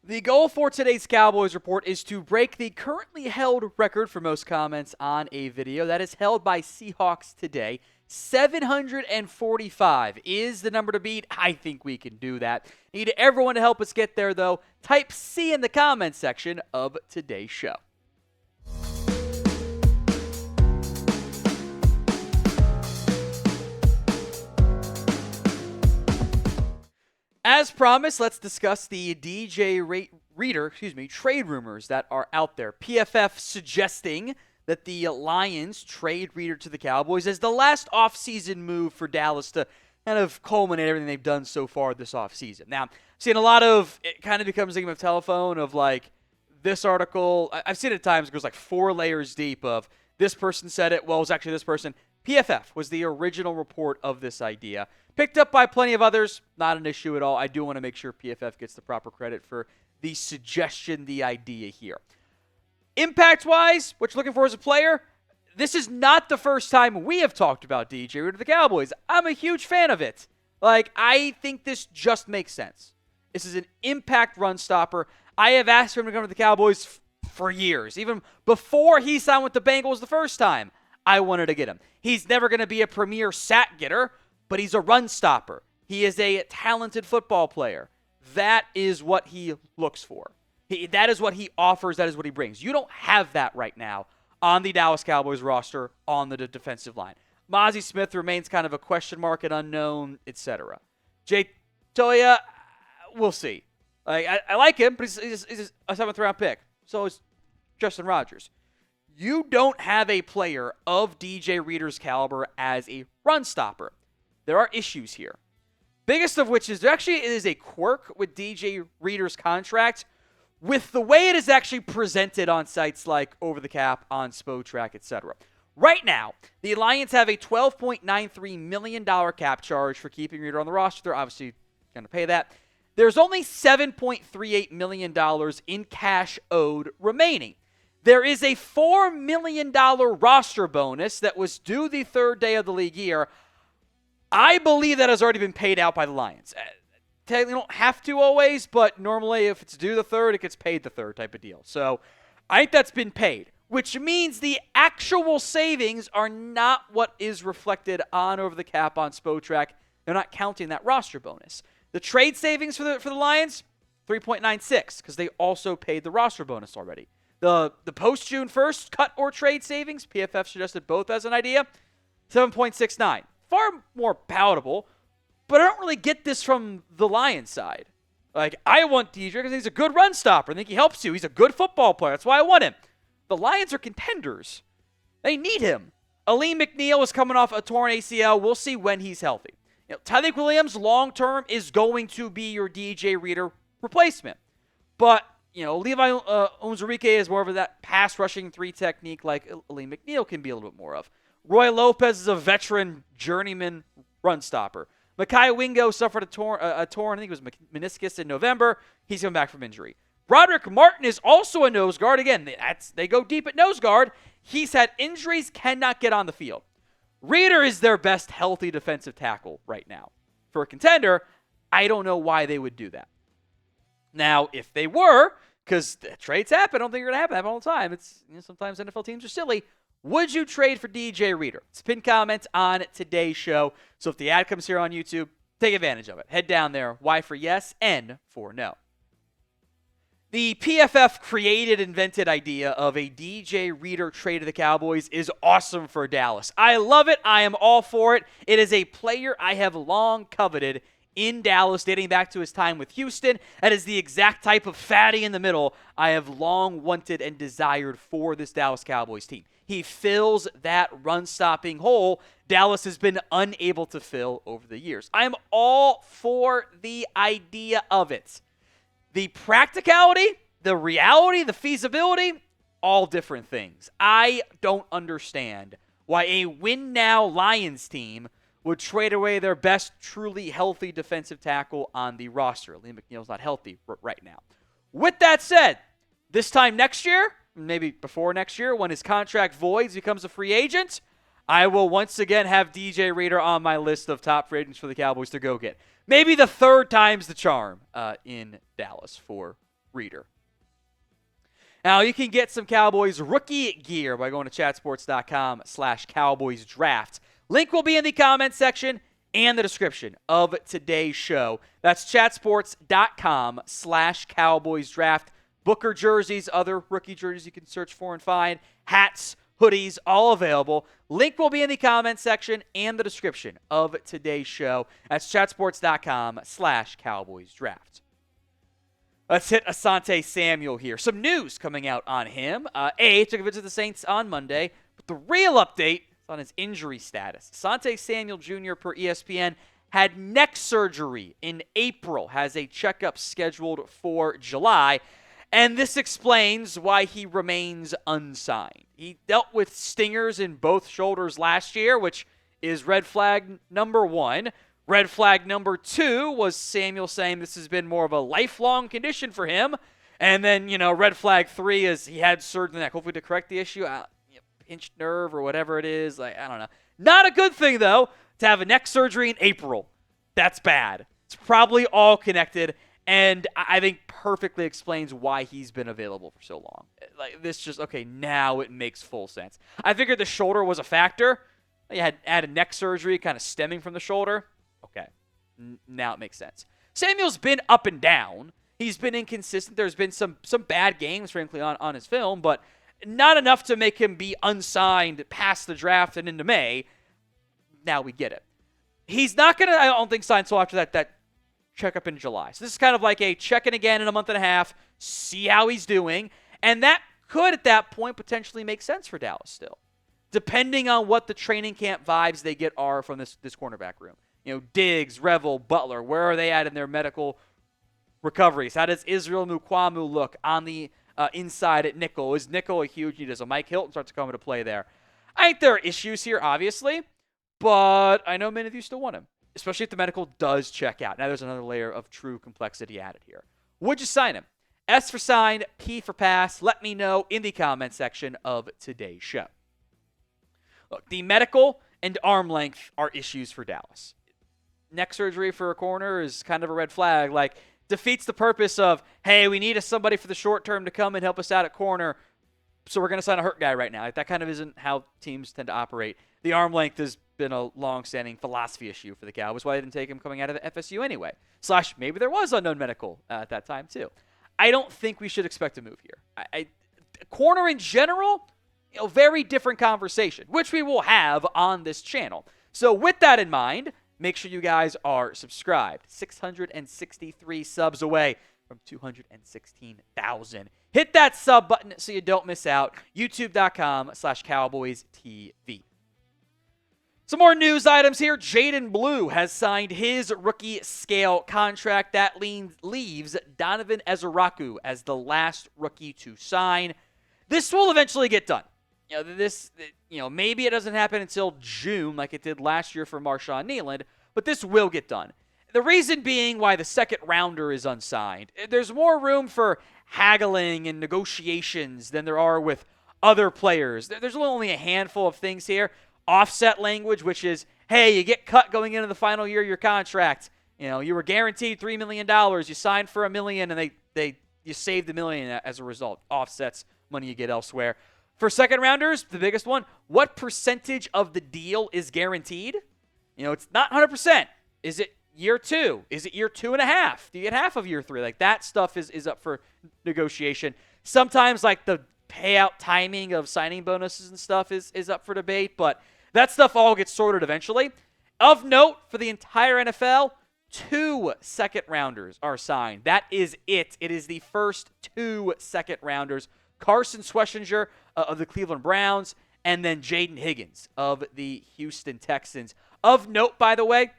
The goal for today's Cowboys Report is to break the currently held record for most comments on a video. That is held by Seahawks today. 745 is the number to beat. I think we can do that. Need everyone to help us get there, though. Type C in the comments section of today's show. As promised, let's discuss the trade rumors that are out there. PFF suggesting that the Lions trade Reader to the Cowboys as the last offseason move for Dallas to kind of culminate everything they've done so far this offseason. Now, I've seen a lot of, it kind of becomes a game of telephone of like this article. I've seen it at times, it goes like 4 layers deep of this person said it, well, it was actually this person. PFF was the original report of this idea. Picked up by plenty of others, not an issue at all. I do want to make sure PFF gets the proper credit for the suggestion, the idea here. Impact-wise, what you're looking for as a player, this is not the first time we have talked about DJ Reader to the Cowboys. I'm a huge fan of it. I think this just makes sense. This is an impact run stopper. I have asked for him to come to the Cowboys for years. Even before he signed with the Bengals the first time, I wanted to get him. He's never going to be a premier sack getter, but he's a run stopper. He is a talented football player. That is what he looks for. That is what he offers. That is what he brings. You don't have that right now on the Dallas Cowboys roster on the defensive line. Mozzie Smith remains kind of a question mark, an unknown, etc. Jay Toya, we'll see. I like him, but he's a 7th-round pick. So is Justin Rogers. You don't have a player of DJ Reader's caliber as a run stopper. There are issues here. Biggest of which is it is a quirk with DJ Reader's contract with the way it is actually presented on sites like Over the Cap, on Spotrac, etc. Right now, the Lions have a $12.93 million cap charge for keeping Reader on the roster. They're obviously going to pay that. There's only $7.38 million in cash owed remaining. There is a $4 million roster bonus that was due the 3rd day of the league year. I believe that has already been paid out by the Lions. Technically, you don't have to always, but normally if it's due the 3rd, it gets paid the 3rd type of deal. So I think that's been paid, which means the actual savings are not what is reflected on Over the Cap on Spotrac. They're not counting that roster bonus. The trade savings for the Lions, 3.96, because they also paid the roster bonus already. The post-June 1st cut or trade savings, PFF suggested both as an idea, 7.69. Far more palatable, but I don't really get this from the Lions side. I want DJ because he's a good run stopper. I think he helps you. He's a good football player. That's why I want him. The Lions are contenders. They need him. Aleem McNeil is coming off a torn ACL. We'll see when he's healthy. Tyreek Williams, long-term, is going to be your DJ Reader replacement. But Levi Onwuzurike is more of that pass-rushing 3 technique like Aleem McNeil can be a little bit more of. Roy Lopez is a veteran journeyman run stopper. Mekhi Wingo suffered a torn, I think it was meniscus in November. He's coming back from injury. Broderick Martin is also a nose guard. Again, they go deep at nose guard. He's had injuries, cannot get on the field. Reader is their best healthy defensive tackle right now. For a contender, I don't know why they would do that. Now, if they were, because trades happen, I don't think they're going to happen all the time. It's sometimes NFL teams are silly. Would you trade for DJ Reader? It's a pinned comment on today's show. So if the ad comes here on YouTube, take advantage of it. Head down there. Y for yes, N for no. The PFF invented idea of a DJ Reader trade to the Cowboys is awesome for Dallas. I love it. I am all for it. It is a player I have long coveted in Dallas, dating back to his time with Houston. That is the exact type of fatty in the middle I have long wanted and desired for this Dallas Cowboys team. He fills that run-stopping hole Dallas has been unable to fill over the years. I am all for the idea of it. The practicality, the reality, the feasibility, all different things. I don't understand why a win-now Lions team would trade away their best truly healthy defensive tackle on the roster. Liam McNeil's not healthy right now. With that said, this time next year, maybe before next year, when his contract voids, becomes a free agent, I will once again have DJ Reader on my list of top free agents for the Cowboys to go get. Maybe the 3rd time's the charm in Dallas for Reader. Now, you can get some Cowboys rookie gear by going to chatsports.com/Cowboys Draft. Link will be in the comments section and the description of today's show. That's chatsports.com/Cowboys Draft. Booker jerseys, other rookie jerseys you can search for and find, hats, hoodies, all available. Link will be in the comments section and the description of today's show. That's chatsports.com/Cowboys Draft. Let's hit Asante Samuel here. Some news coming out on him. Took a visit to the Saints on Monday, but the real update is on his injury status. Asante Samuel Jr., per ESPN, had neck surgery in April, has a checkup scheduled for July, and this explains why he remains unsigned. He dealt with stingers in both shoulders last year, which is red flag number 1. Red flag number 2 was Samuel saying this has been more of a lifelong condition for him. And then, red flag 3 is he had surgery in the neck, hopefully to correct the issue. Pinched nerve or whatever it is. I don't know. Not a good thing, though, to have a neck surgery in April. That's bad. It's probably all connected. And I think perfectly explains why he's been available for so long. Now it makes full sense. I figured the shoulder was a factor. He had a neck surgery kind of stemming from the shoulder. Okay, now it makes sense. Samuel's been up and down. He's been inconsistent. There's been some bad games, frankly, on his film, but not enough to make him be unsigned past the draft and into May. Now we get it. He's not going to, I don't think, sign until after that checkup in July. So this is kind of like a check-in again in a month and a half, see how he's doing, and that could, at that point, potentially make sense for Dallas still, depending on what the training camp vibes they get are from this cornerback room. Diggs, Revel, Butler, where are they at in their medical recoveries? How does Israel Mukuamu look on the inside at nickel? Is nickel a huge need? Does a Mike Hilton start to come into play there? I think there are issues here, obviously, but I know many of you still want him, especially if the medical does check out. Now there's another layer of true complexity added here. Would you sign him? S for signed, P for pass. Let me know in the comment section of today's show. Look, the medical and arm length are issues for Dallas. Neck surgery for a corner is kind of a red flag. Defeats the purpose of, hey, we need somebody for the short term to come and help us out at corner, so we're going to sign a hurt guy right now. That kind of isn't how teams tend to operate. The arm length has been a long-standing philosophy issue for the Cowboys. Why they didn't take him coming out of the FSU anyway. / maybe there was unknown medical at that time too. I don't think we should expect a move here. Corner in general, very different conversation, which we will have on this channel. So with that in mind, make sure you guys are subscribed. 663 subs away from 216,000. Hit that sub button so you don't miss out. YouTube.com/CowboysTV. Some more news items here. Jaydon Blue has signed his rookie scale contract. That leaves Donovan Ezeiruaku as the last rookie to sign. This will eventually get done. Maybe it doesn't happen until June like it did last year for Marshawn Nealand, but this will get done. The reason being why the second rounder is unsigned. There's more room for haggling and negotiations than there are with other players. There's only a handful of things here. Offset language, which is, hey, you get cut going into the final year of your contract. You were guaranteed $3 million. You signed for $1 million, and you saved $1 million as a result. Offsets money you get elsewhere. For second rounders, the biggest one, what percentage of the deal is guaranteed? It's not 100%. Is it year 2? Is it year 2.5? Do you get half of year 3? That stuff is up for negotiation. Sometimes the payout timing of signing bonuses and stuff is up for debate, but that stuff all gets sorted eventually. Of note, for the entire NFL, 2 second rounders are signed. That is it. It is the first 2 second rounders. Carson Schwessinger of the Cleveland Browns, and then Jaden Higgins of the Houston Texans. Of note, by the way,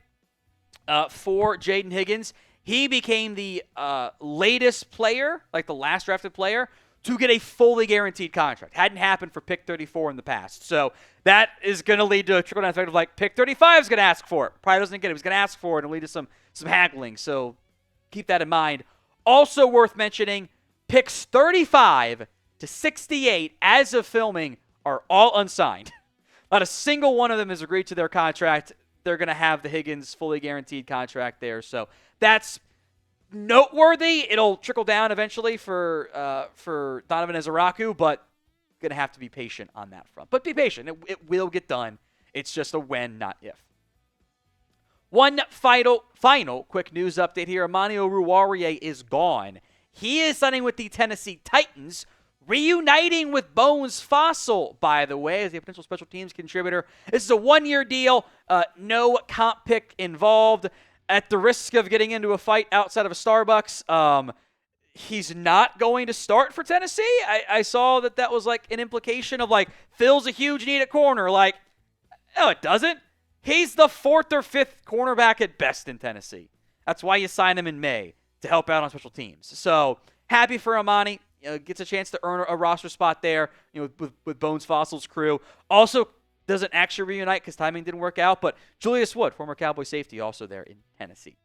for Jaden Higgins, he became the latest player, the last drafted player, to get a fully guaranteed contract. Hadn't happened for pick 34 in the past. So that is going to lead to a trickle-down effect of pick 35 is going to ask for it. Probably doesn't get it. He's going to ask for it and lead to some haggling. So keep that in mind. Also worth mentioning, picks 35 to 68 as of filming are all unsigned. Not a single one of them has agreed to their contract. They're going to have the Higgins fully guaranteed contract there. So that's noteworthy. It'll trickle down eventually for Donovan Ezeiruaku, but going to have to be patient on that front. But be patient. It will get done. It's just a when, not if. One final quick news update here. Amani Oruwariye is gone. He is signing with the Tennessee Titans, reuniting with Bones Fossil, by the way, as a potential special teams contributor. This is a one-year deal. No comp pick involved. At the risk of getting into a fight outside of a Starbucks, he's not going to start for Tennessee. I saw that was like an implication of like, fills a huge need at corner. Like, no, it doesn't. He's the 4th or 5th cornerback at best in Tennessee. That's why you sign him in May, to help out on special teams. So happy for Amani. Gets a chance to earn a roster spot there, with Bones Fossil's crew. Also doesn't actually reunite because timing didn't work out, but Julius Wood, former Cowboy safety, also there in Tennessee.